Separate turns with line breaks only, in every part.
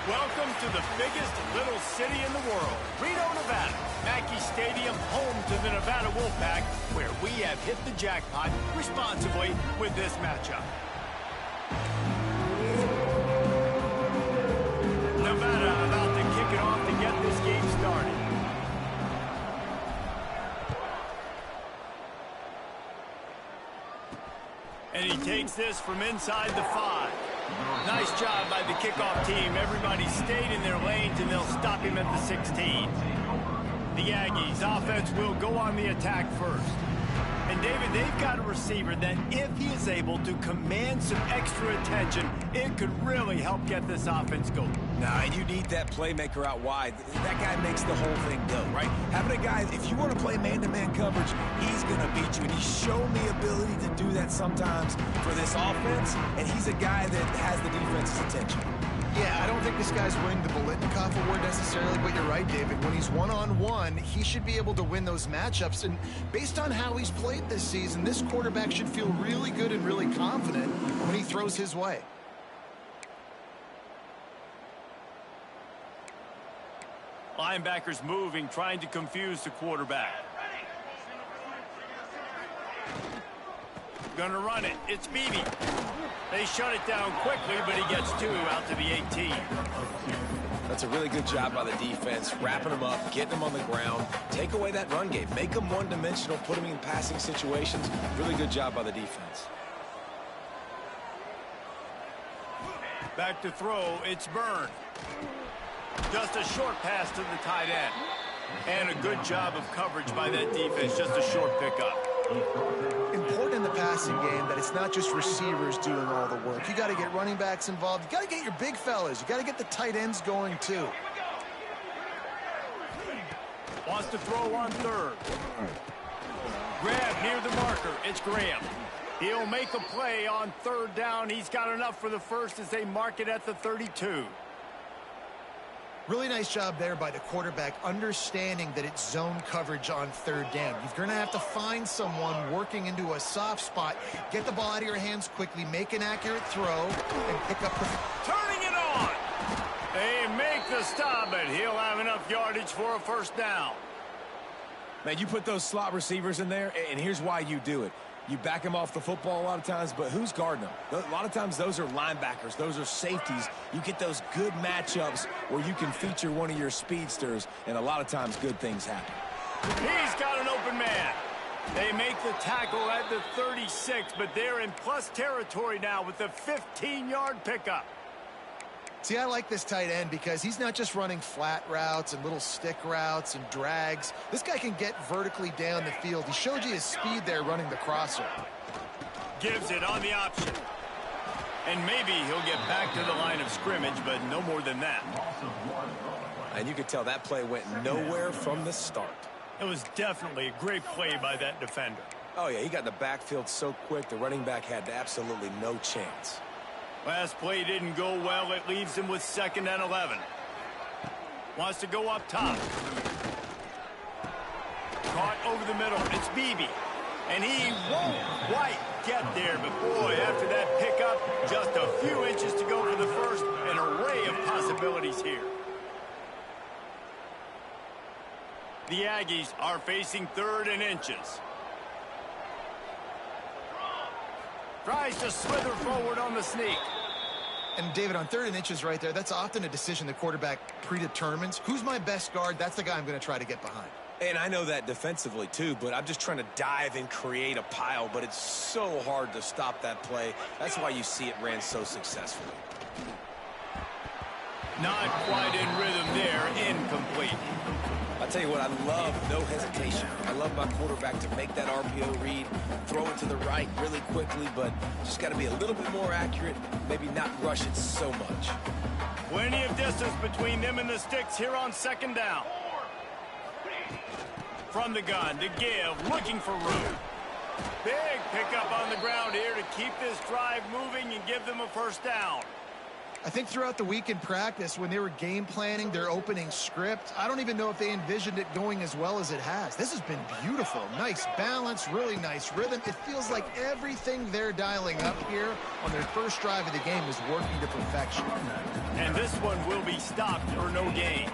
Welcome to the biggest little city in the world, Reno, Nevada. Mackey Stadium, home to the Nevada Wolfpack, where we have hit the jackpot responsibly with this matchup. Nevada about to kick it off to get this game started. And he takes this from inside the 5. Nice job by the kickoff team. Everybody stayed in their lanes, and they'll stop him at the 16. The Aggies offense will go on the attack first. And, David, they've got a receiver that if he is able to command some extra attention, it could really help get this offense going.
Nah, and you need that playmaker out wide. That guy makes the whole thing go, right? Having a guy, if you want to play man-to-man coverage, he's going to beat you. And he's shown the ability to do that sometimes for this offense, and he's a guy that has the defense's attention.
Yeah, I don't think this guy's winning the Biletnikoff award necessarily, but you're right, David. When he's one-on-one, he should be able to win those matchups. And based on how he's played this season, this quarterback should feel really good and really confident when he throws his way.
Linebackers moving, trying to confuse the quarterback. Gonna run it. It's Beebe. They shut it down quickly, but he gets 2 out to the 18.
That's a really good job by the defense, wrapping them up, getting them on the ground. Take away that run game. Make them one-dimensional, put them in passing situations. Really good job by the defense.
Back to throw. It's Byrne. Just a short pass to the tight end. And a good job of coverage by that defense. Just a short pickup.
Important in the passing game that it's not just receivers doing all the work. You got to get running backs involved. You got to get your big fellas. You got to get the tight ends going too.
Wants to throw on third. Grab near the marker. It's Graham. He'll make a play on third down. He's got enough for the first as they mark it at the 32.
Really nice job there by the quarterback, understanding that it's zone coverage on third down. You're going to have to find someone working into a soft spot, get the ball out of your hands quickly, make an accurate throw, and pick up the...
Turning it on! They make the stop, but he'll have enough yardage for a first down.
Man, you put those slot receivers in there, and here's why you do it. You back them off the football a lot of times, but who's guarding them? A lot of times those are linebackers. Those are safeties. You get those good matchups where you can feature one of your speedsters, and a lot of times good things happen.
He's got an open man. They make the tackle at the 36, but they're in plus territory now with the 15-yard pickup.
See, I like this tight end because he's not just running flat routes and little stick routes and drags. This guy can get vertically down the field. He showed you his speed there running the crosser.
Gives it on the option. And maybe he'll get back to the line of scrimmage, but no more than that.
And you could tell that play went nowhere from the start.
It was definitely a great play by that defender.
Oh, yeah, he got in the backfield so quick, the running back had absolutely no chance.
Last play didn't go well. It leaves him with 2nd and 11. Wants to go up top. Caught over the middle. It's Beebe. And he won't quite get there. But, boy, after that pickup, just a few inches to go for the first. An array of possibilities here. The Aggies are facing 3rd and inches. Tries to slither forward on the sneak.
And, David, on 3rd and inches right there, that's often a decision the quarterback predetermines. Who's my best guard? That's the guy I'm going to try to get behind.
And I know that defensively, too, but I'm just trying to dive and create a pile, but it's so hard to stop that play. That's why you see it ran so successfully.
Not quite in rhythm there. Incomplete.
I'll tell you what, I love no hesitation. I love my quarterback to make that RPO read, throw it to the right really quickly, but just got to be a little bit more accurate, maybe not rush it so much.
Plenty of distance between them and the sticks here on 2nd down. From the gun to give, looking for room. Big pickup on the ground here to keep this drive moving and give them a first down.
I think throughout the week in practice, when they were game planning their opening script, I don't even know if they envisioned it going as well as it has. This has been beautiful. Nice balance, really nice rhythm. It feels like everything they're dialing up here on their first drive of the game is working to perfection.
And This one will be stopped for no gain.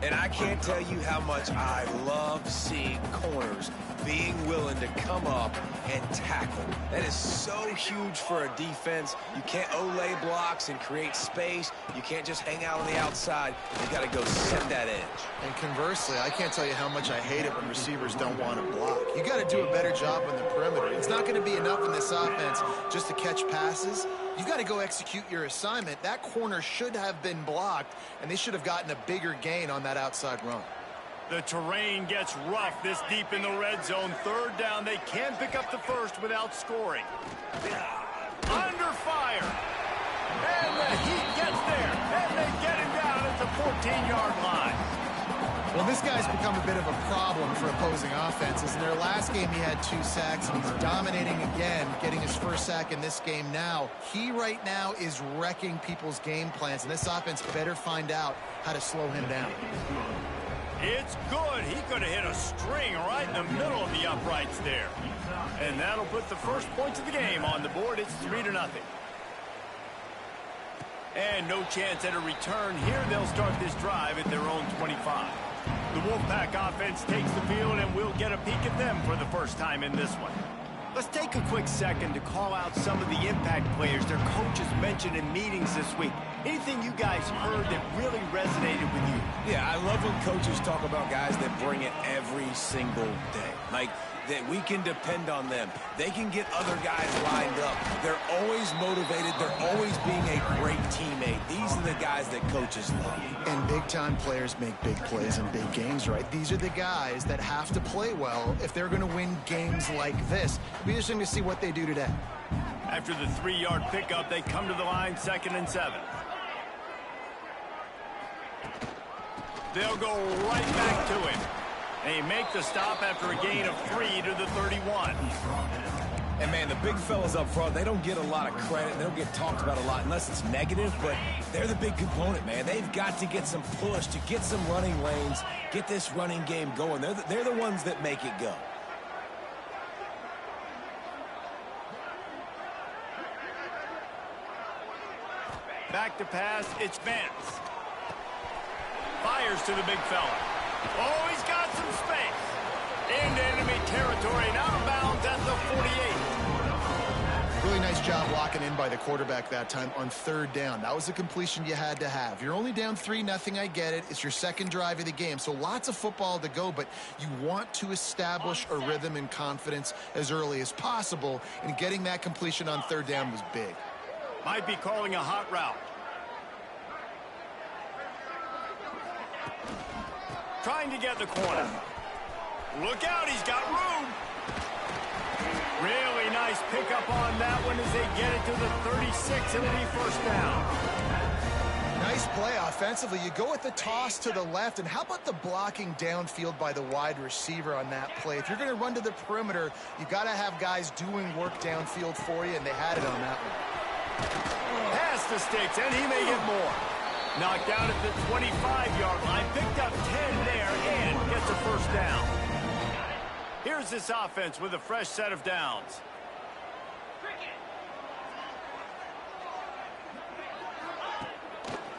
And I can't tell you how much I love seeing corners being willing to come up and tackle. That is so huge for a defense. You can't Olay blocks and create space. You can't just hang out on the outside. You got to go set that edge.
And conversely, I can't tell you how much I hate it when receivers don't want to block. You got to do a better job on the perimeter. It's not going to be enough in this offense just to catch passes. You got to go execute your assignment. That corner should have been blocked, and they should have gotten a bigger gain on that outside run.
The terrain gets rough this deep in the red zone. Third down, they can't pick up the first without scoring. Under fire. And the Heat gets there. And they get him down at the 14-yard line.
Well, this guy's become a bit of a problem for opposing offenses. In their last game, he had 2 sacks, and he's dominating again, getting his first sack in this game now. He right now is wrecking people's game plans, and this offense better find out how to slow him down.
It's good. He could have hit a string right in the middle of the uprights there. And that'll put the first points of the game on the board. It's 3-0. And no chance at a return here. They'll start this drive at their own 25. The Wolfpack offense takes the field, and we'll get a peek at them for the first time in this one. Let's take a quick second to call out some of the impact players their coaches mentioned in meetings this week. Anything you guys heard that really resonated with you?
Yeah, I love when coaches talk about guys that bring it every single day. Like, that we can depend on them. They can get other guys lined up. They're always motivated. They're always being a great teammate. These are the guys that coaches love.
And big-time players make big plays in big games, right? These are the guys that have to play well if they're going to win games like this. It'll be interesting to see what they do today.
After the 3-yard pickup, they come to the line 2nd and 7. They'll go right back to him. They make the stop after a gain of 3 to the 31.
And, man, the big fellas up front, they don't get a lot of credit. They don't get talked about a lot unless it's negative, but they're the big component, man. They've got to get some push to get some running lanes, get this running game going. They're the ones that make it go.
Back to pass, it's Vance. Fires to the big fella. Oh, he's got some space. Into enemy territory, and out of bounds at the 48.
Really nice job locking in by the quarterback that time on 3rd down. That was a completion you had to have. You're only down 3-0, I get it. It's your second drive of the game, so lots of football to go, but you want to establish a rhythm and confidence as early as possible, and getting that completion on 3rd down was big.
Might be calling a hot route. Trying to get the corner. Look out, he's got room. Really nice pickup on that one as they get it to the 36, and it'll be first down.
Nice play offensively. You go with the toss to the left, and how about the blocking downfield by the wide receiver on that play? If you're going to run to the perimeter, you got to have guys doing work downfield for you, and they had it on that one.
Pass to Sticks, and he may get more. Knocked out at the 25-yard line, picked up 10 there, and gets a first down. Here's this offense with a fresh set of downs.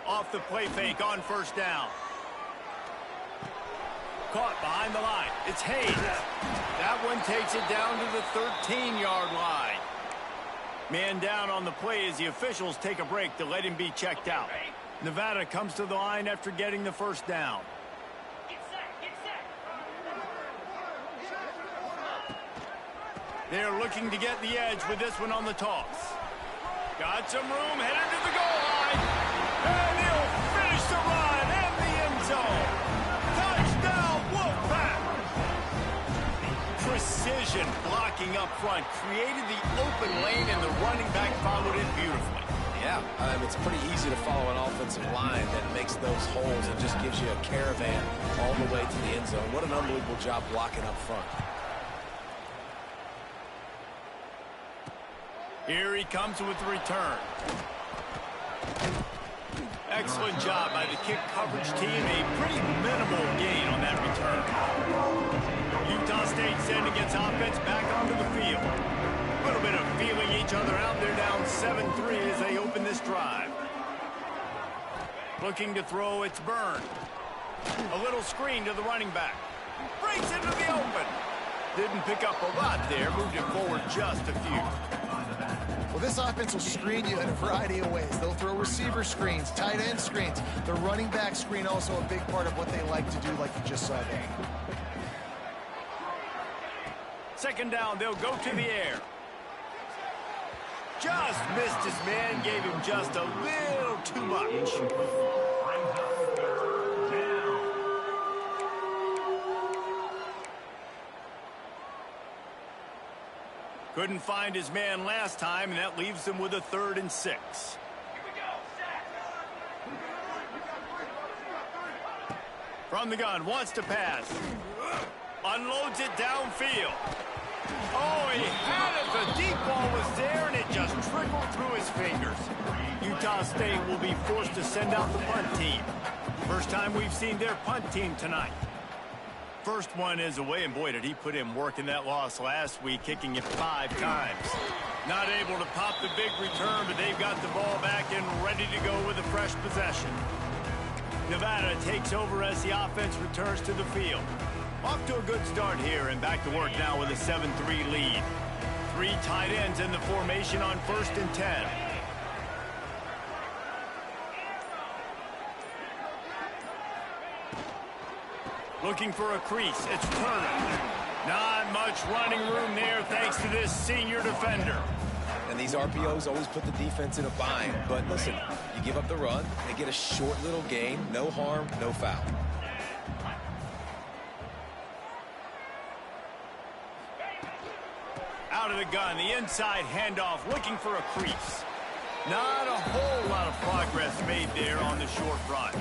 Off the play fake on first down. Caught behind the line. It's Hayes. That one takes it down to the 13-yard line. Man down on the play as the officials take a break to let him be checked out. Nevada comes to the line after getting the first down. They're looking to get the edge with this one on the toss. Got some room, headed to the goal line. And he'll finish the run in the end zone. Touchdown, Wolfpack! Precision blocking up front created the open lane, and the running back followed it beautifully.
Yeah, it's pretty easy to follow an offensive line that makes those holes and just gives you a caravan all the way to the end zone. What an unbelievable job blocking up front.
Here he comes with the return. Excellent job by the kick coverage team. A pretty minimal gain on that return. Utah State sending its offense back onto the field. A little bit of feeling each other out. They're down 7-3 as they open this drive. Looking to throw, it's Byrne. A little screen to the running back. Breaks into the open. Didn't pick up a lot there. Moved it forward just a few.
Well, this offense will screen you in a variety of ways. They'll throw receiver screens, tight end screens. The running back screen also a big part of what they like to do, like you just saw there.
Second down, they'll go to the air. Just missed his man, gave him just a little too much. Couldn't find his man last time, and that leaves him with a 3rd and 6. From the gun, wants to pass. Unloads it downfield. Oh, he had it. The deep ball was there, and it just trickled through his fingers. Utah State will be forced to send out the punt team. First time we've seen their punt team tonight. First one is away, and boy, did he put in work in that loss last week, kicking it 5 times. Not able to pop the big return, but they've got the ball back and ready to go with a fresh possession. Nevada takes over as the offense returns to the field. Off to a good start here, and back to work now with a 7-3 lead. 3 tight ends in the formation on 1st and 10. Looking for a crease. It's Turner. Not much running room there thanks to this senior defender.
And these RPOs always put the defense in a bind. But listen, you give up the run, they get a short little gain, no harm, no foul.
Out of the gun, the inside handoff, looking for a crease. Not a whole lot of progress made there on the short run.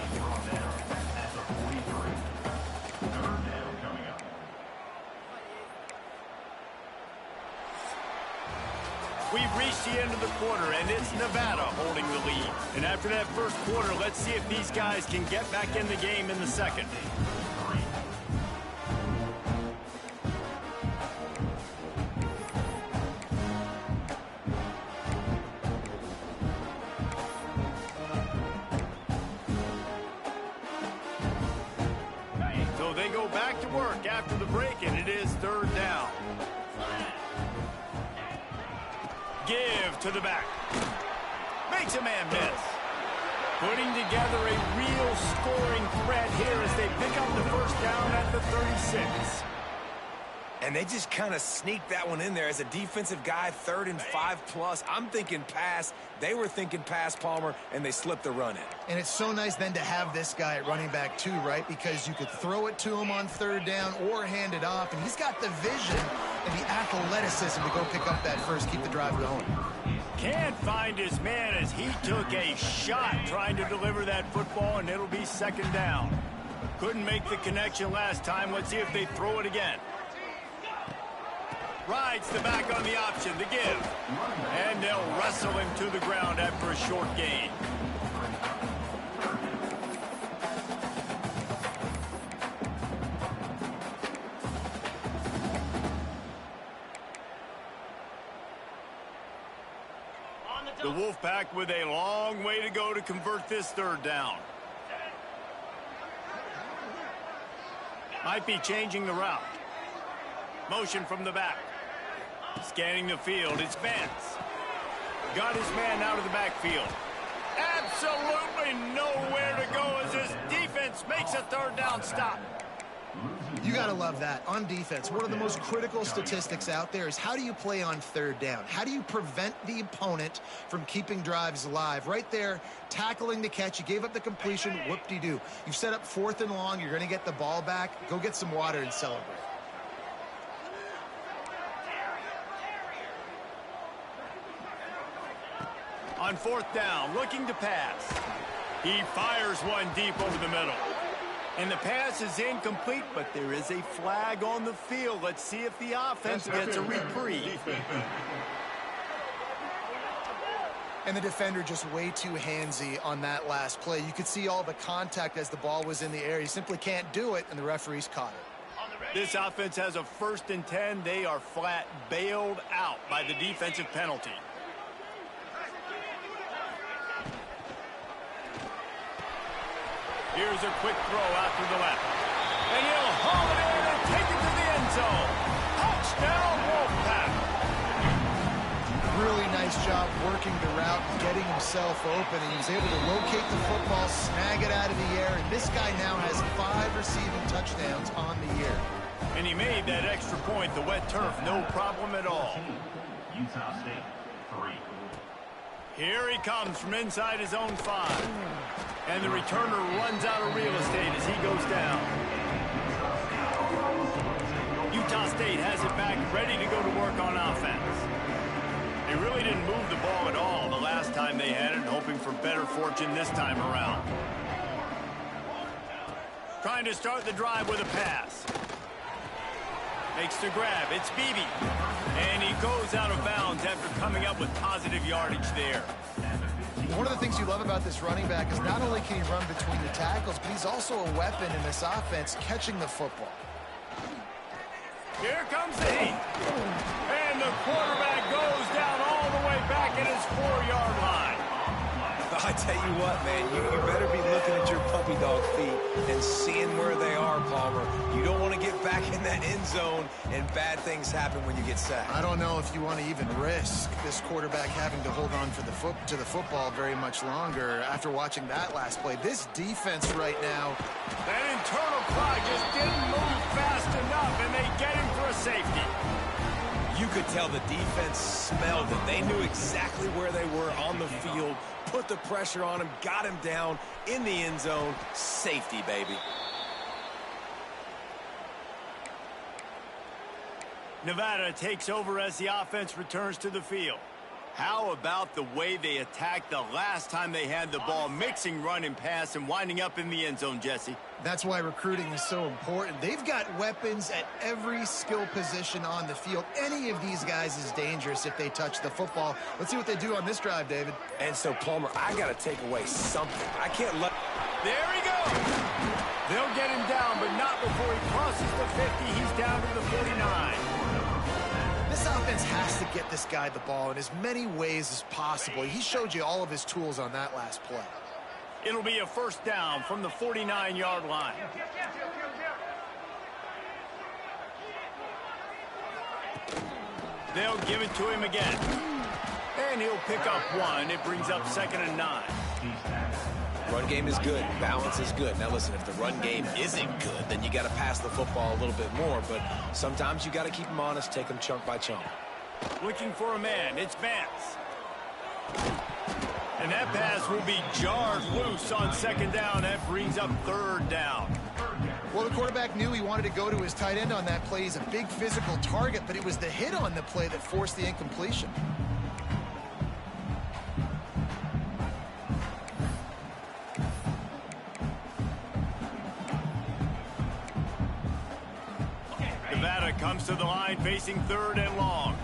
We've reached the end of the quarter, and it's Nevada holding the lead. And after that first quarter, let's see if these guys can get back in the game in the second. So they go back to work after the break, and it is 3rd down. Give to the back. Makes a man miss. Putting together a real scoring threat here as they pick up the 1st down at the 36.
And they just kind of sneaked that one in there as a defensive guy, 3rd and 5+. I'm thinking pass. They were thinking pass, Palmer, and they slipped the run in.
And it's so nice then to have this guy at running back too, right? Because you could throw it to him on 3rd down or hand it off, and he's got the vision and the athleticism to go pick up that first, keep the drive going.
Can't find his man as he took a shot trying to deliver that football, and it'll be 2nd down. Couldn't make the connection last time. Let's see if they throw it again. Rides the back on the option, the give. And they'll wrestle him to the ground after a short gain. The Wolfpack with a long way to go to convert this 3rd down. Might be changing the route. Motion from the back. Scanning the field, it's Vance. Got his man out of the backfield. Absolutely nowhere to go as his defense makes a 3rd down stop.
You got to love that. On defense, one of the most critical statistics out there is how do you play on 3rd down? How do you prevent the opponent from keeping drives alive? Right there, tackling the catch. You gave up the completion. Whoop-de-doo. You've set up 4th and long. You're going to get the ball back. Go get some water and celebrate.
On 4th down, looking to pass. He fires one deep over the middle. And the pass is incomplete, but there is a flag on the field. Let's see if the offense gets a reprieve.
And the defender just way too handsy on that last play. You could see all the contact as the ball was in the air. He simply can't do it, and the referees caught it.
This offense has a 1st and 10. They are flat bailed out by the defensive penalty. Here's a quick throw out to the left. And he'll haul it in and take it to the end zone. Touchdown, Wolfpack.
Really nice job working the route, getting himself open, and he was able to locate the football, snag it out of the air, and this guy now has 5 receiving touchdowns on the year.
And he made that extra point, the wet turf, no problem at all.
Utah State, 3.
Here he comes from inside his own 5. And the returner runs out of real estate as he goes down. Utah State has it back, ready to go to work on offense. They really didn't move the ball at all the last time they had it, hoping for better fortune this time around. Trying to start the drive with a pass. Makes the grab. It's Beebe. And he goes out of bounds after coming up with positive yardage there.
One of the things you love about this running back is not only can he run between the tackles, but he's also a weapon in this offense, catching the football.
Here comes the heat. And the quarterback goes down all the way back at his 4-yard line.
I tell you what, man, you better be looking at your puppy dog feet and seeing where they are, Palmer. You don't want to get back in that end zone and bad things happen when you get sacked.
I don't know if you want to even risk this quarterback having to hold on for to the football very much longer after watching that last play. This defense right now.
That internal clock just didn't move fast enough, and they get him for a safety.
You could tell the defense smelled it. They knew exactly where they were on the field, put the pressure on him, got him down in the end zone. Safety, baby.
Nevada takes over as the offense returns to the field. How about the way they attacked the last time they had the ball, mixing run and pass and winding up in the end zone, Jesse?
That's why recruiting is so important. They've got weapons at every skill position on the field. Any of these guys is dangerous if they touch the football. Let's see what they do on this drive, David.
And so, Palmer, I got to take away something. I can't let...
There he goes. They'll get him down, but not before he crosses the 50. He's down to the 49.
This offense has to get this guy the ball in as many ways as possible. He showed you all of his tools on that last play.
It'll be a first down from the 49-yard line. They'll give it to him again. And he'll pick up 1. It brings up 2nd and 9.
Run game is good. Balance is good. Now, listen, if the run game isn't good, then you got to pass the football a little bit more. But sometimes you got to keep them honest, take them chunk by chunk.
Looking for a man. It's Vance. And that pass will be jarred loose on 2nd down. That brings up 3rd down.
Well, the quarterback knew he wanted to go to his tight end on that play. He's a big physical target, but it was the hit on the play that forced the incompletion.
Nevada comes to the line facing 3rd and long.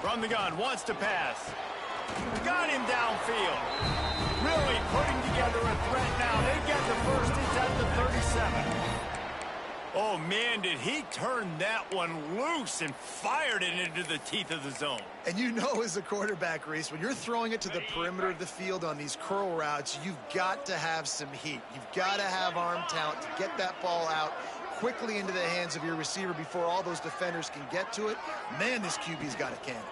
From the gun, wants to pass. Got him downfield. Really putting together a threat now. They get the first. It's at the 37. Oh, man, did he turn that one loose and fired it into the teeth of the zone.
And you know, as a quarterback, Reese, when you're throwing it to the perimeter of the field on these curl routes, you've got to have some heat. You've got to have arm talent to get that ball out quickly into the hands of your receiver before all those defenders can get to it. Man, this QB's got a cannon.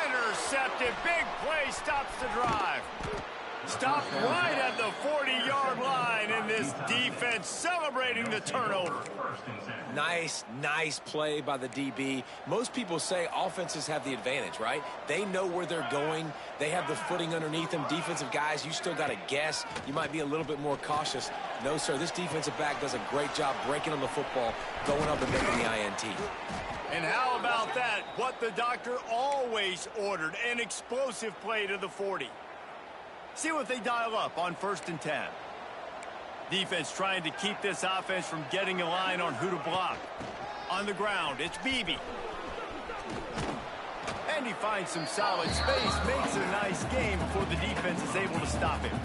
Intercepted. Big play stops the drive. Stopped right at the 40-yard line, and this defense celebrating the turnover.
Nice play by the DB. Most people say offenses have the advantage, right? They know where they're going. They have the footing underneath them. Defensive guys, you still got to guess. You might be a little bit more cautious. No, sir, this defensive back does a great job breaking on the football, going up and making the INT.
And how about that? What the doctor always ordered, an explosive play to the 40. See what they dial up on 1st and 10. Defense trying to keep this offense from getting a line on who to block. On the ground, it's Beebe. And he finds some solid space, makes a nice game before the defense is able to stop him.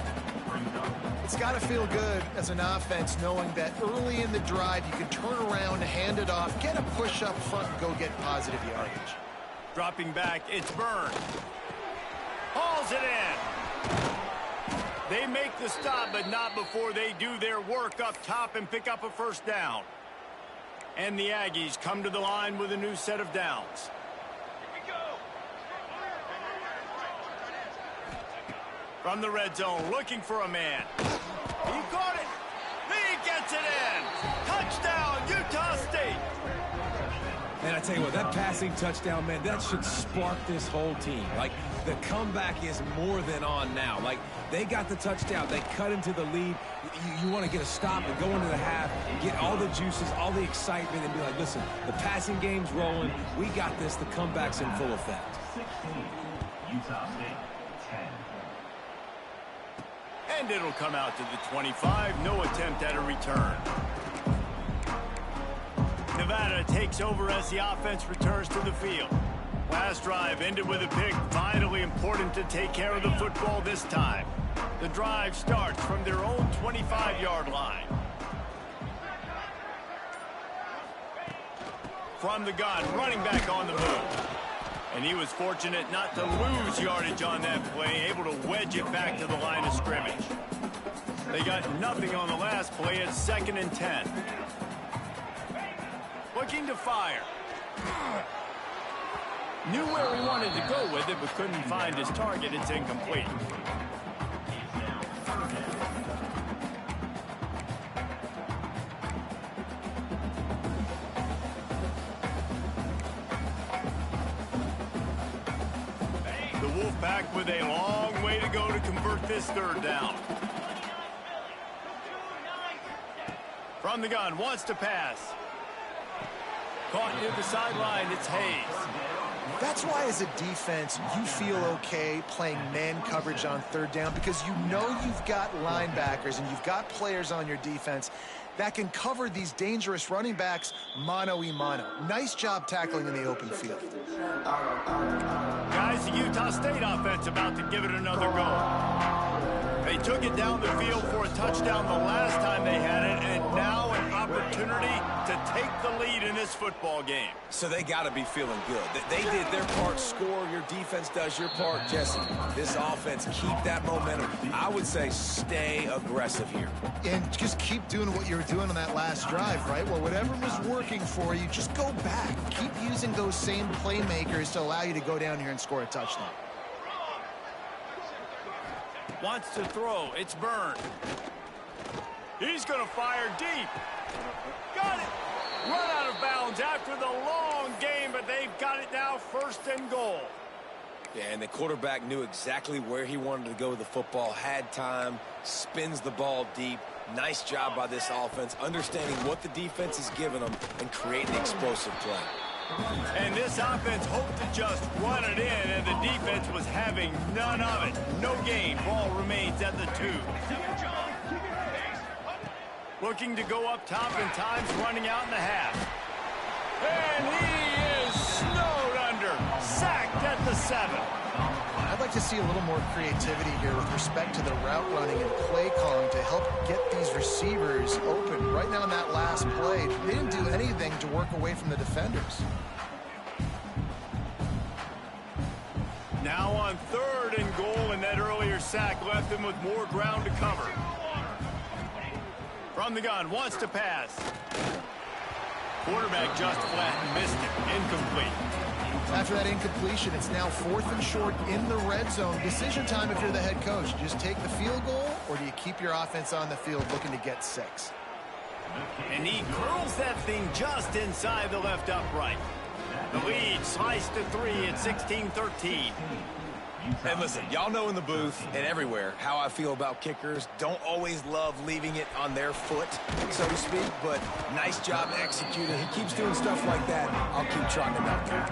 It's got to feel good as an offense knowing that early in the drive you can turn around, hand it off, get a push up front, and go get positive yardage.
Dropping back, it's Byrne. Hauls it in. They make the stop, but not before they do their work up top and pick up a first down. And the Aggies come to the line with a new set of downs. From the red zone, looking for a man. He caught it. He gets it in. Touchdown, Utah State.
And I tell you what, that passing touchdown, man, that should spark this whole team. Like, the comeback is more than on now. Like, they got the touchdown. They cut into the lead. You want to get a stop and go into the half and get all the juices, all the excitement, and be like, listen, the passing game's rolling. We got this. The comeback's in full effect.
16, Utah State, 10.
And it'll come out to the 25. No attempt at a return. Nevada takes over as the offense returns to the field. Last drive ended with a pick. Vitally important to take care of the football this time. The drive starts from their own 25-yard line. From the gun, running back on the move. And he was fortunate not to lose yardage on that play, able to wedge it back to the line of scrimmage. They got nothing on the last play at 2nd and 10. Looking to fire. Knew where he wanted to go with it, but couldn't find his target. It's incomplete. The Wolfpack with a long way to go to convert this third down. From the gun, wants to pass. Caught near the sideline, it's Hayes.
That's why as a defense you feel okay playing man coverage on third down, because you know you've got linebackers and you've got players on your defense that can cover these dangerous running backs mano-a-mano. Nice job tackling in the open field.
Guys, the Utah State offense about to give it another go. They took it down the field for a touchdown the last time they had it, and now an opportunity to take the lead in this football game.
So they got to be feeling good. They did their part, score. Your defense does your part. Jesse, this offense, keep that momentum. I would say stay aggressive here.
And just keep doing what you were doing on that last drive, right? Well, whatever was working for you, just go back. Keep using those same playmakers to allow you to go down here and score a touchdown.
Wants to throw. It's Byrne. He's going to fire deep. Got it. Run out of bounds after the long game, but they've got it now 1st and goal.
Yeah, and the quarterback knew exactly where he wanted to go with the football, had time, spins the ball deep. Nice job by this offense, understanding what the defense is giving them and creating explosive play.
And this offense hoped to just run it in, and the defense was having none of it. No gain. Ball remains at the 2. Looking to go up top, and time's running out in the half. And he is snowed under. Sacked at the 7.
I'd like to see a little more creativity here with respect to the route running and play calling to help get these receivers open. Right now in that last play, they didn't do anything to work away from the defenders.
Now on 3rd and goal, and that earlier sack left them with more ground to cover. From the gun, wants to pass. Quarterback just flat and missed it. Incomplete.
After that incompletion, it's now 4th and short in the red zone. Decision time if you're the head coach. Just take the field goal, or do you keep your offense on the field looking to get 6?
And he curls that thing just inside the left upright. The lead sliced to 3 at 16-13.
And listen, y'all know in the booth and everywhere how I feel about kickers. Don't always love leaving it on their foot, so to speak, but nice job executing. He keeps doing stuff like that. I'll keep trotting him out there.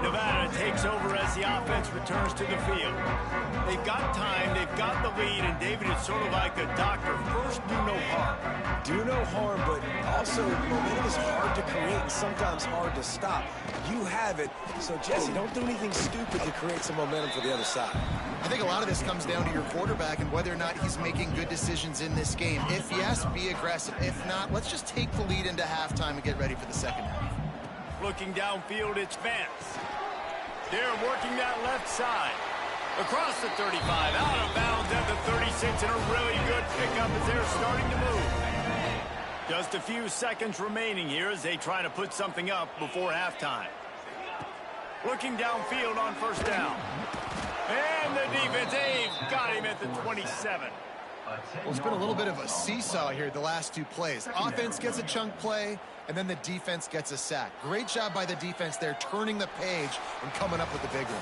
Nevada takes over as the offense returns to the field. They've got time, they've got the lead, and David, it's sort of like the doctor. First, do no harm.
Do no harm, but also momentum is hard to create and sometimes hard to stop. You have it, so Jesse, don't do anything stupid to create some momentum for the other side.
I think a lot of this comes down to your quarterback and whether or not he's making good decisions in this game. If yes, be aggressive. If not, let's just take the lead into halftime and get ready for the second half.
Looking downfield, it's Vance. They're working that left side. Across the 35, out of bounds at the 36, and a really good pickup as they're starting to move. Just a few seconds remaining here as they try to put something up before halftime. Looking downfield on first down. And the defense, they've got him at the 27.
Well, it's been a little bit of a seesaw here the last two plays. Offense gets a chunk play, and then the defense gets a sack. Great job by the defense there, turning the page and coming up with the big one.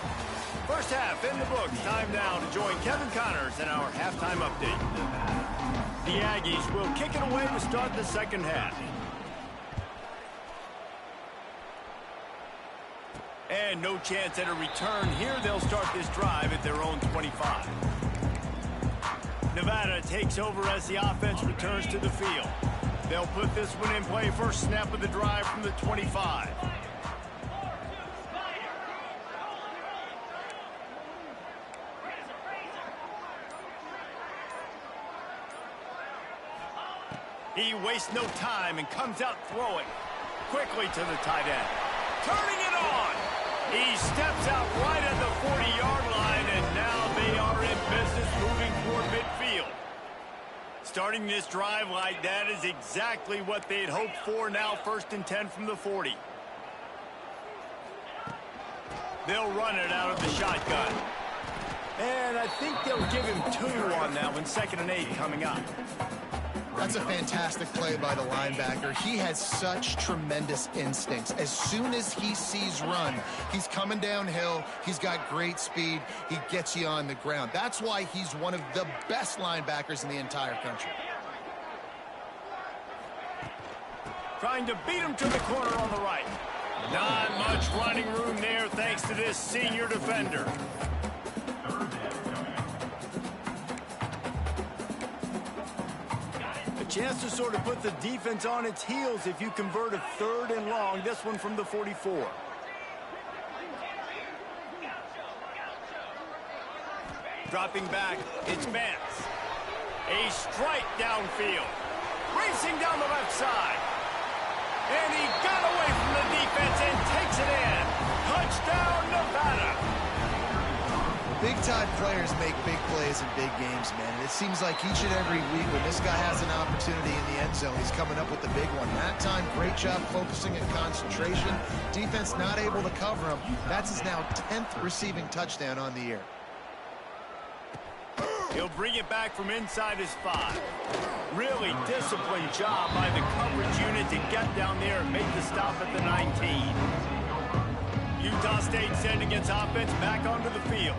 First half in the books. Time now to join Kevin Connors in our halftime update. The Aggies will kick it away to start the second half. And no chance at a return here. They'll start this drive at their own 25. Nevada takes over as the offense returns to the field. They'll put this one in play. First snap of the drive from the 25. He wastes no time and comes out throwing quickly to the tight end. Turning it on. He steps out right at the 40-yard line, and now they are in business moving toward midfield. Starting this drive like that is exactly what they'd hoped for. Now 1st and 10 from the 40. They'll run it out of the shotgun. And I think they'll give him 2 on that one. 2nd and 8 coming up.
That's a fantastic play by the linebacker. He has such tremendous instincts. As soon as he sees run, he's coming downhill. He's got great speed. He gets you on the ground. That's why he's one of the best linebackers in the entire country.
Trying to beat him to the corner on the right. Not much running room there thanks to this senior defender. Chance to sort of put the defense on its heels if you convert a 3rd and long. This one from the 44. Dropping back, it's Vance. A strike downfield. Racing down the left side. And he got away from the defense and takes it in. Touchdown, Nevada.
Big-time players make big plays in big games, man. And it seems like each and every week when this guy has an opportunity in the end zone, he's coming up with the big one. That time, great job focusing and concentration. Defense not able to cover him. That's his now 10th receiving touchdown on the year.
He'll bring it back from inside his 5. Really disciplined job by the coverage unit to get down there and make the stop at the 19. Utah State sending its offense back onto the field.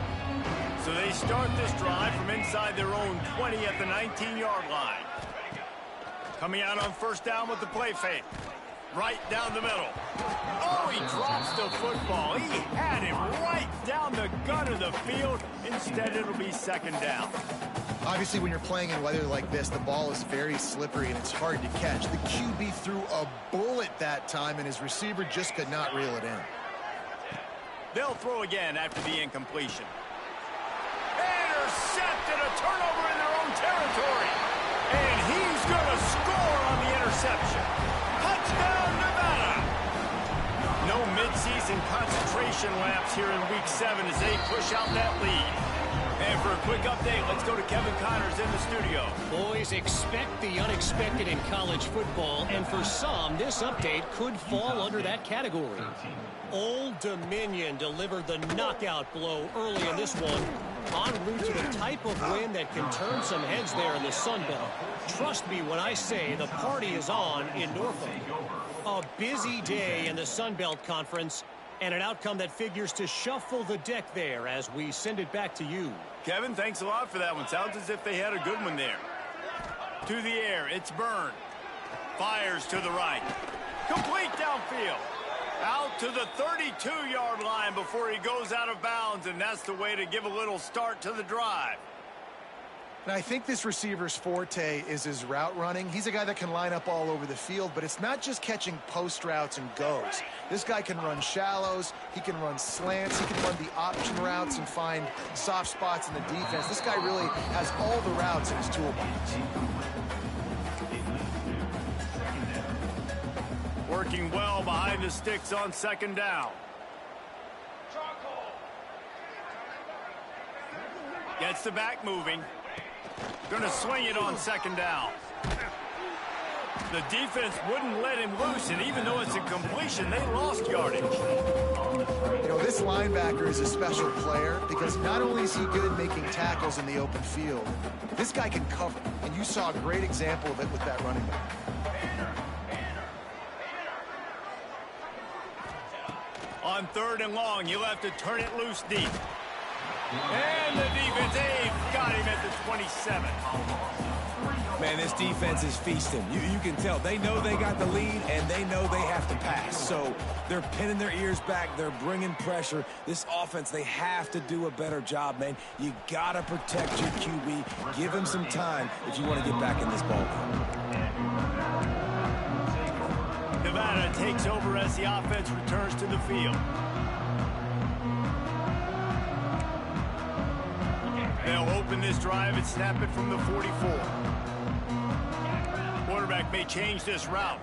So they start this drive from inside their own 20 at the 19-yard line. Coming out on first down with the play fake. Right down the middle. Oh, he drops the football. He had it right down the gut of the field. Instead, it'll be 2nd down.
Obviously, when you're playing in weather like this, the ball is very slippery and it's hard to catch. The QB threw a bullet that time, and his receiver just could not reel it in.
They'll throw again after the incompletion. Intercepted, a turnover in their own territory. And he's going to score on the interception. Touchdown, Nevada. No midseason concentration laps here in Week 7 as they push out that lead. And for a quick update, let's go to Kevin Connors in the studio.
Boys, expect the unexpected in college football, and for some, this update could fall under that category. Old Dominion delivered the knockout blow early in this one, en route to the type of win that can turn some heads there in the Sun Belt. Trust me when I say the party is on in Norfolk. A busy day in the Sun Belt Conference, and an outcome that figures to shuffle the deck there as we send it back to you.
Kevin, thanks a lot for that one. Sounds as if they had a good one there. To the air, it's Byrne. Fires to the right. Complete downfield. Out to the 32-yard line before he goes out of bounds, and that's the way to give a little start to the drive.
And I think this receiver's forte is his route running. He's a guy that can line up all over the field, but it's not just catching post routes and goes. This guy can run shallows, he can run slants, he can run the option routes and find soft spots in the defense. This guy really has all the routes in his toolbox.
Working well behind the sticks on second down. Gets the back moving. Going to swing it on second down. The defense wouldn't let him loose, and even though it's a completion, they lost yardage.
You know, this linebacker is a special player because not only is he good making tackles in the open field, this guy can cover, and you saw a great example of it with that running back.
On third and long, you'll have to turn it loose deep. And the defense, got him at the 27.
Man, this defense is feasting. You can tell. They know they got the lead, and they know they have to pass. So they're pinning their ears back. They're bringing pressure. This offense, they have to do a better job, man. You got to protect your QB. Give him some time if you want to get back in this ball game.
Nevada takes over as the offense returns to the field. They'll open this drive and snap it from the 44. Quarterback may change this route.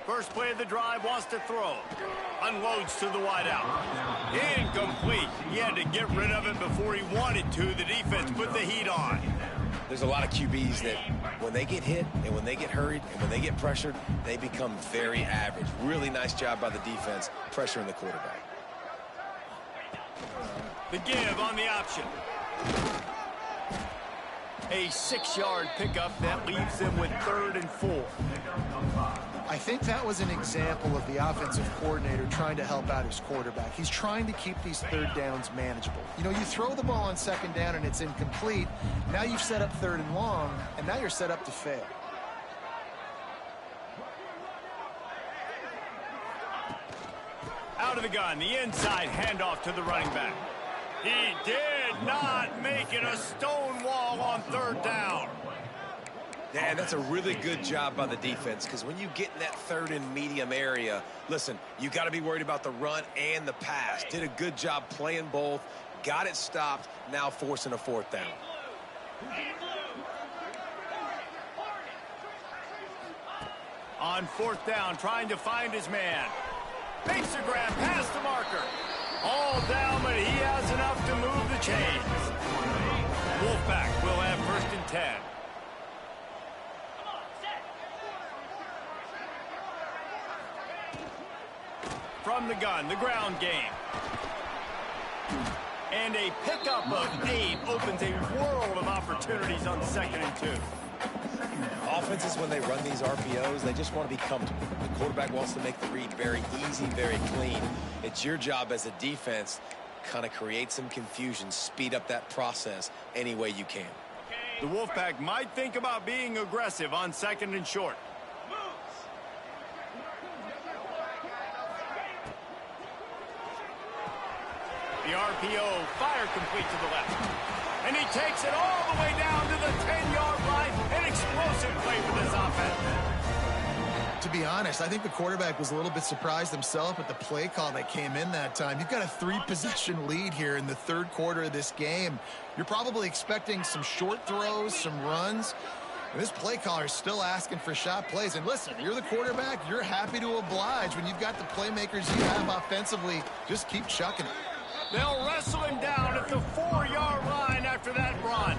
First play of the drive, wants to throw. Unloads to the wideout. Incomplete. He had to get rid of it before he wanted to. The defense put the heat on.
There's a lot of QBs that when they get hit and when they get hurried and when they get pressured, they become very average. Really nice job by the defense pressuring the quarterback.
The give on the option. A 6-yard pickup that leaves them with 3rd and 4.
I think that was an example of the offensive coordinator trying to help out his quarterback. He's trying to keep these third downs manageable. You know, you throw the ball on second down and it's incomplete. Now you've set up 3rd and long, and now you're set up to fail.
Out of the gun, the inside handoff to the running back. He did not make it a stone wall on 3rd down.
Yeah, that's a really good job by the defense because when you get in that 3rd and medium area, listen, you got to be worried about the run and the pass. Did a good job playing both, got it stopped, now forcing a 4th down.
On 4th down, trying to find his man. Makes the grab past the marker. All down, but he has enough to move the chains. Wolfpack will have 1st and 10. From the gun, the ground game. And a pickup of 8 opens a world of opportunities on 2nd and 2.
Offenses, when they run these RPOs, they just want to be comfortable. The quarterback wants to make the read very easy, very clean. It's your job as a defense, kind of create some confusion, speed up that process any way you can.
The Wolfpack might think about being aggressive on 2nd and short. The RPO, fire complete to the left. And he takes it all the way down to the 10-yard line. An explosive play for this offense.
To be honest, I think the quarterback was a little bit surprised himself at the play call that came in that time. You've got a 3-possession lead here in the 3rd quarter of this game. You're probably expecting some short throws, some runs. And this play caller is still asking for shot plays. And listen, you're the quarterback. You're happy to oblige. When you've got the playmakers you have offensively, just keep chucking it.
They'll wrestle him down at the 4-yard line after that run.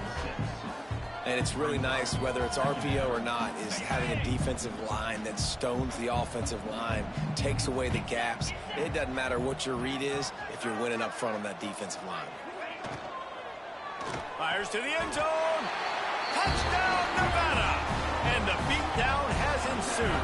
And it's really nice, whether it's RPO or not, is having a defensive line that stones the offensive line, takes away the gaps. It doesn't matter what your read is if you're winning up front on that defensive line.
Fires to the end zone. Touchdown, Nevada. And the beatdown has ensued.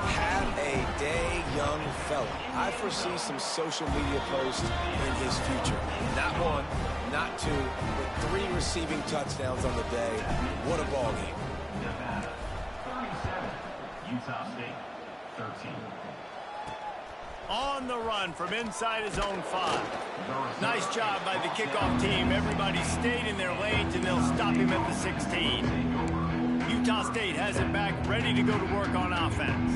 Have a day, young fella. I foresee some social media posts in his future. Not 1, not 2, but 3 receiving touchdowns on the day. What a ball game.
Nevada 37, Utah State 13.
On the run from inside his own 5. Nice job by the kickoff team. Everybody stayed in their lanes, and they'll stop him at the 16. Utah State has it back, ready to go to work on offense.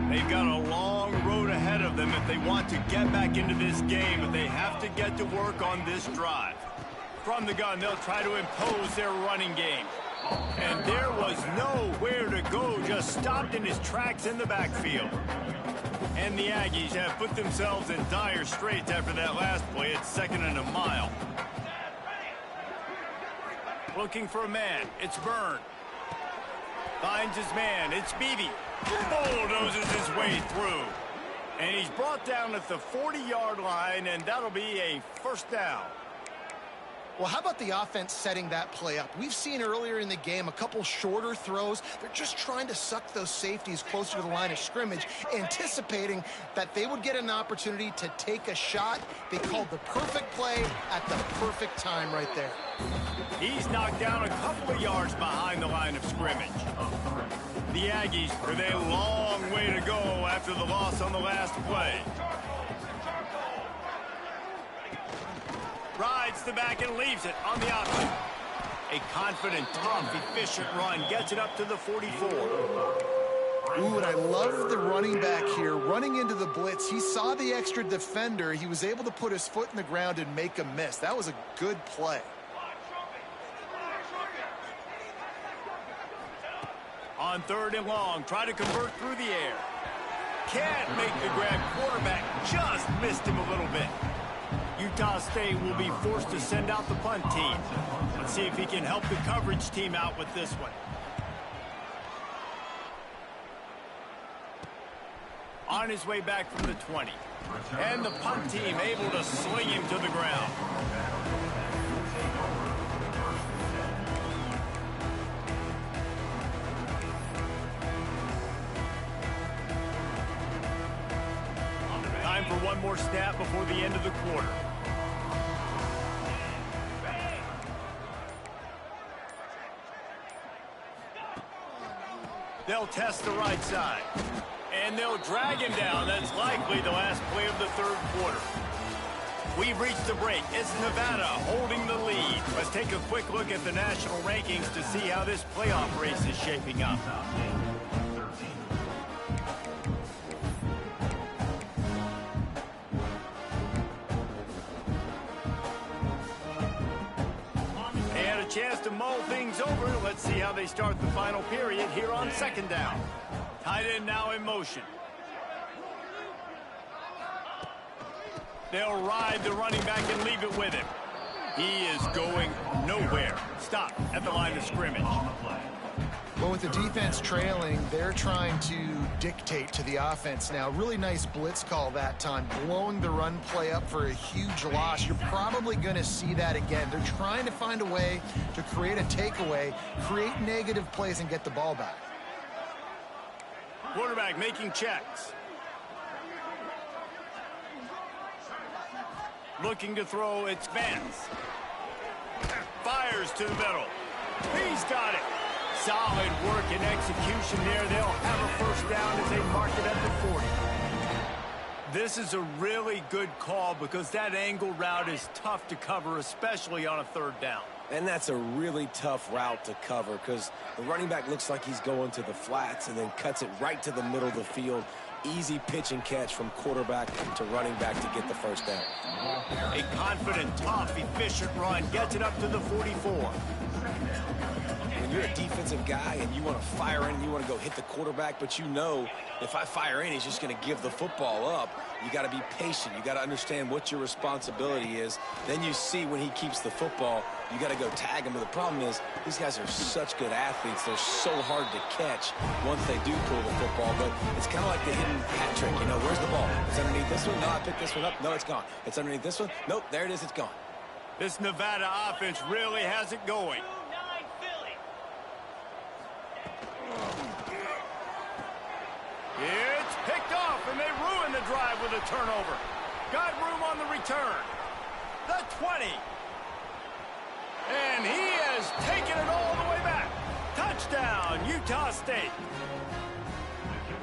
They've got a long road ahead of them if they want to get back into this game, but they have to get to work on this drive. From the gun, they'll try to impose their running game. And there was nowhere to go, just stopped in his tracks in the backfield. And the Aggies have put themselves in dire straits after that last play. It's 2nd and a mile. Looking for a man. It's Byrne. Finds his man. It's Beebe. Bulldozes his way through. And he's brought down at the 40-yard line, and that'll be a first down.
Well, how about the offense setting that play up? We've seen earlier in the game a couple shorter throws. They're just trying to suck those safeties closer to the line of scrimmage, anticipating that they would get an opportunity to take a shot. They called the perfect play at the perfect time right there.
He's knocked down a couple of yards behind the line of scrimmage. The Aggies with a long way to go after the loss on the last play. Rides the back and leaves it on the option. A confident, tough, efficient run gets it up to the 44.
Ooh, and I love the running back here running into the blitz. He saw the extra defender. He was able to put his foot in the ground and make a miss. That was a good play.
On 3rd and long, try to convert through the air. Can't make the grab. Quarterback just missed him a little bit. Utah State will be forced to send out the punt team. Let's see if he can help the coverage team out with this one. On his way back from the 20. And the punt team able to sling him to the ground. Time for one more snap before the end of the quarter. They'll test the right side. And they'll drag him down. That's likely the last play of the 3rd quarter. We've reached the break. It's Nevada holding the lead. Let's take a quick look at the national rankings to see how this playoff race is shaping up. Chance to mull things over. Let's see how they start the final period here on 2nd down. Tight end now in motion. They'll ride the running back and leave it with him. He is going nowhere. Stop at the line of scrimmage.
Well, with the defense trailing, they're trying to dictate to the offense now. Really nice blitz call that time, blowing the run play up for a huge loss. You're probably going to see that again. They're trying to find a way to create a takeaway, create negative plays, and get the ball back.
Quarterback making checks. Looking to throw, it's Vance. Fires to the middle. He's got it. Solid work and execution there. They'll have a first down as they mark it at the 40. This is a really good call because that angle route is tough to cover, especially on a 3rd down.
And that's a really tough route to cover because the running back looks like he's going to the flats and then cuts it right to the middle of the field. Easy pitch and catch from quarterback to running back to get the first down.
A confident, tough, efficient run gets it up to the 44.
When you're a defensive guy and you want to fire in, you want to go hit the quarterback, but you know if I fire in, he's just going to give the football up. You got to be patient. You got to understand what your responsibility is. Then you see when he keeps the football, you got to go tag him. But the problem is these guys are such good athletes. They're so hard to catch once they do pull the football. But it's kind of like the hidden hat trick. You know, where's the ball? It's underneath this one. No, I picked this one up. No, it's gone. It's underneath this one. Nope, there it is. It's gone.
This Nevada offense really has it going. It's picked off, and they ruin the drive with a turnover. Got room on the return. The 20. And he has taken it all the way back. Touchdown, Utah State.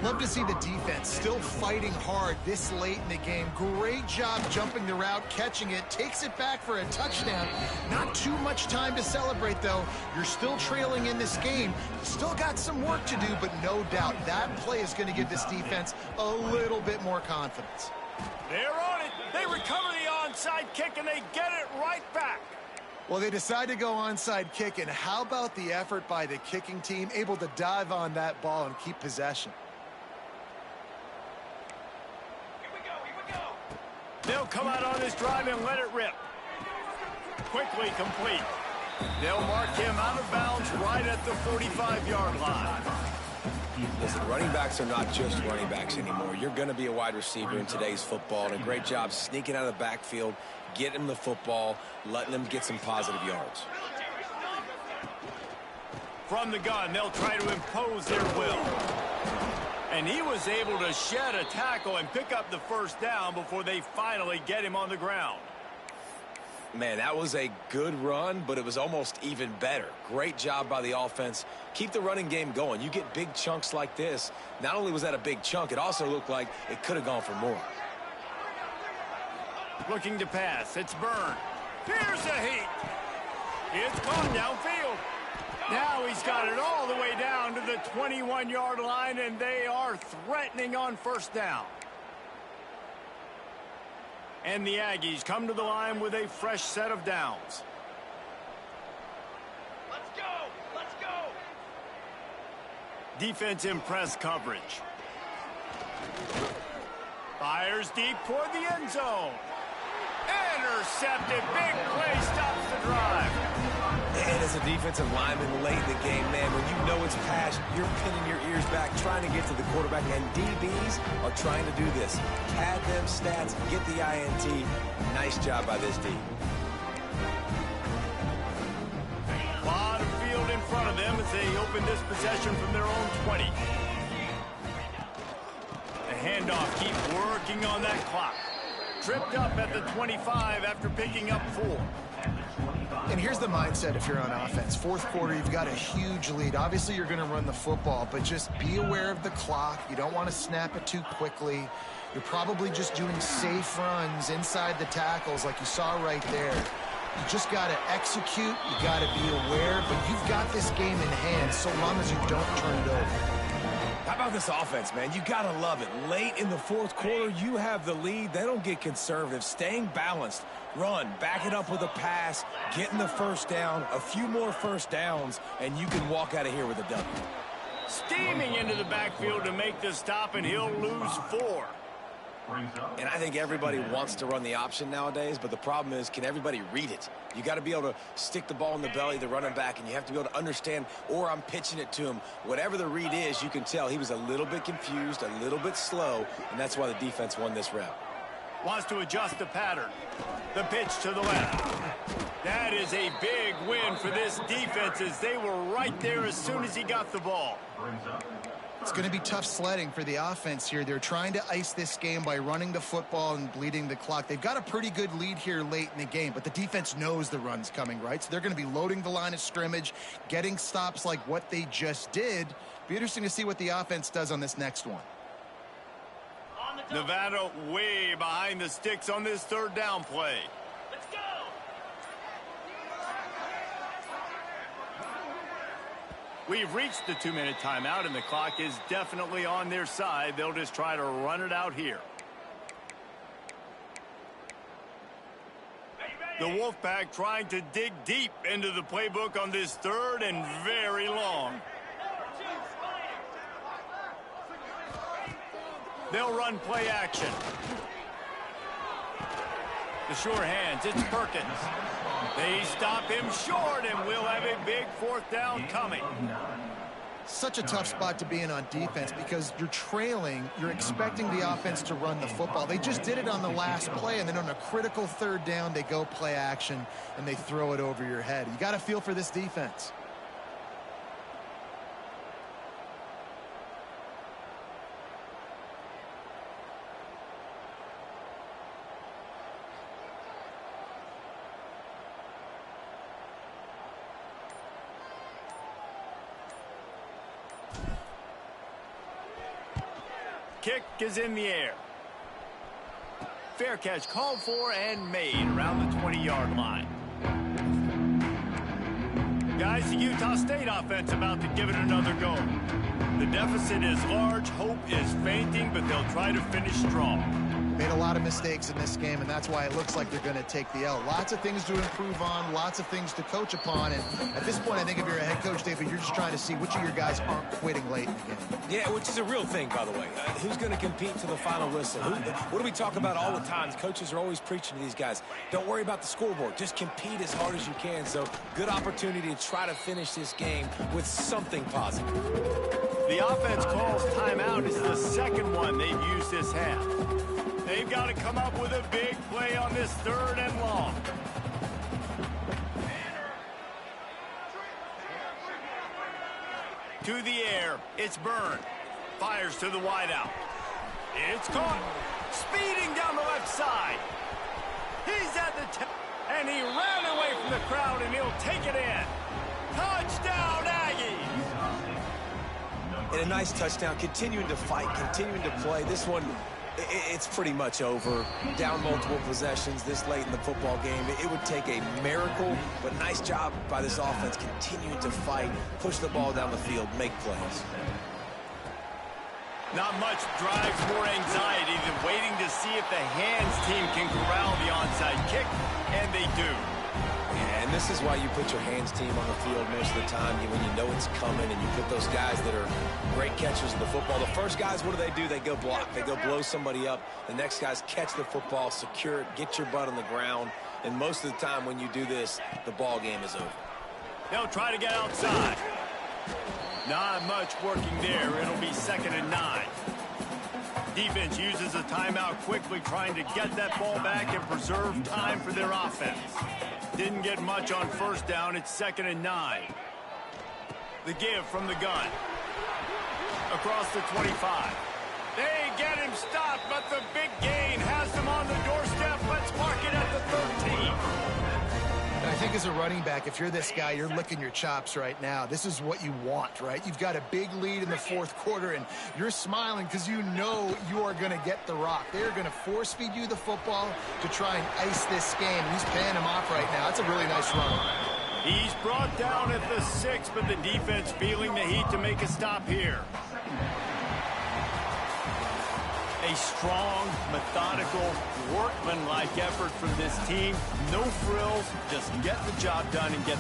Love to see the defense still fighting hard this late in the game. Great job jumping the route, catching it, takes it back for a touchdown. Not too much time to celebrate, though. You're still trailing in this game. Still got some work to do, but no doubt that play is going to give this defense a little bit more confidence.
They're on it. They recover the onside kick, and they get it right back.
Well, they decide to go onside kick, and how about the effort by the kicking team, able to dive on that ball and keep possession?
They'll come out on this drive and let it rip. Quickly complete. They'll mark him out of bounds right at the 45-yard line.
Listen, running backs are not just running backs anymore. You're going to be a wide receiver in today's football, and a great job sneaking out of the backfield, getting them the football, letting them get some positive yards.
From the gun, they'll try to impose their will. And he was able to shed a tackle and pick up the first down before they finally get him on the ground.
Man, that was a good run, but it was almost even better. Great job by the offense. Keep the running game going. You get big chunks like this. Not only was that a big chunk, it also looked like it could have gone for more.
Looking to pass. It's Byrne. Here's a heat. It's gone downfield. Now he's got it all the way down to the 21-yard line, and they are threatening on first down. And the Aggies come to the line with a fresh set of downs. Let's go! Let's go! Defense in press coverage. Fires deep toward the end zone. Intercepted. Big play stops the drive.
And as a defensive lineman late in the game, man, when you know it's pass, you're pinning your ears back, trying to get to the quarterback, and DBs are trying to do this. Pad them stats, get the INT. Nice job by this D.
A lot of field in front of them as they open this possession from their own 20. The handoff keeps working on that clock. Tripped up at the 25 after picking up 4.
And here's the mindset if you're on offense. Fourth quarter, you've got a huge lead. Obviously, you're going to run the football, but just be aware of the clock. You don't want to snap it too quickly. You're probably just doing safe runs inside the tackles like you saw right there. You just got to execute. You got to be aware, but you've got this game in hand so long as you don't turn it over.
How about this offense, man? You got to love it. Late in the fourth quarter, you have the lead. They don't get conservative. Staying balanced. Run, back it up with a pass, getting the first down, a few more first downs, and you can walk out of here with a W.
Steaming into the backfield to make the stop, and he'll lose 4.
And I think everybody wants to run the option nowadays, but the problem is, can everybody read it? You got to be able to stick the ball in the belly of the running back, and you have to be able to understand, or I'm pitching it to him. Whatever the read is, you can tell he was a little bit confused, a little bit slow, and that's why the defense won this round.
Wants to adjust the pattern. The pitch to the left. That is a big win for this defense as they were right there as soon as he got the ball.
It's going to be tough sledding for the offense here. They're trying to ice this game by running the football and bleeding the clock. They've got a pretty good lead here late in the game, but the defense knows the run's coming, right? So they're going to be loading the line of scrimmage, getting stops like what they just did. Be interesting to see what the offense does on this next one.
Nevada way behind the sticks on this third down play. Let's go! We've reached the 2-minute timeout, and the clock is definitely on their side. They'll just try to run it out here. The Wolfpack trying to dig deep into the playbook on this third and very long. They'll run play action. The sure hands, it's Perkins. They stop him short, and we'll have a big fourth down coming.
Such a tough spot to be in on defense because you're trailing. You're expecting the offense to run the football. They just did it on the last play, and then on a critical third down, they go play action, and they throw it over your head. You got to feel for this defense.
kick is in the air. Fair catch called for and made around the 20-yard line. Guys, the Utah State offense about to give it another go. The deficit is large, hope is fainting, but they'll try to finish strong.
Made a lot of mistakes in this game, and that's why it looks like they're going to take the L. Lots of things to improve on, lots of things to coach upon, and at this point, I think if you're a head coach, David, you're just trying to see which of your guys aren't quitting late in the game.
Yeah, which is a real thing, by the way. Who's going to compete to the final whistle? What do we talk about all the time? Coaches are always preaching to these guys. Don't worry about the scoreboard. Just compete as hard as you can. So, good opportunity to try to finish this game with something positive.
The offense calls timeout. It's the second one they've used this half. They've got to come up with a big play on this 3rd and long. To the air, it's Byrne. Fires to the wideout. It's caught. Speeding down the left side. He's at the and he ran away from the crowd, and he'll take it in. Touchdown, Aggies!
And a nice touchdown, continuing to fight, continuing to play. This one, it's pretty much over. Down multiple possessions this late in the football game. It would take a miracle, but nice job by this offense continuing to fight, push the ball down the field, make plays.
Not much drives more anxiety than waiting to see if the hands team can corral the onside kick, and they do.
Yeah, and this is why you put your hands team on the field most of the time when you know it's coming, and you put those guys that are great catchers of the football. The first guys, what do? They go block. They go blow somebody up. The next guys catch the football, secure it, get your butt on the ground. And most of the time when you do this, the ball game is over.
They'll try to get outside. Not much working there. It'll be 2nd and 9. Defense uses a timeout quickly, trying to get that ball back and preserve time for their offense. Didn't get much on 1st down. It's 2nd and 9. The give from the gun. Across the 25. They get him stopped, but the big gain has them on the doorstep. Let's mark it at the 13.
And I think as a running back, if you're this guy, you're licking your chops right now. This is what you want, right? You've got a big lead in the 4th quarter, and you're smiling because you know you are going to get the rock. They're going to force feed you the football to try and ice this game. He's paying him off right now. That's a really nice run.
He's brought down at the 6, but the defense feeling the heat to make a stop here. A strong, methodical, workmanlike effort from this team. No frills, just get the job done and get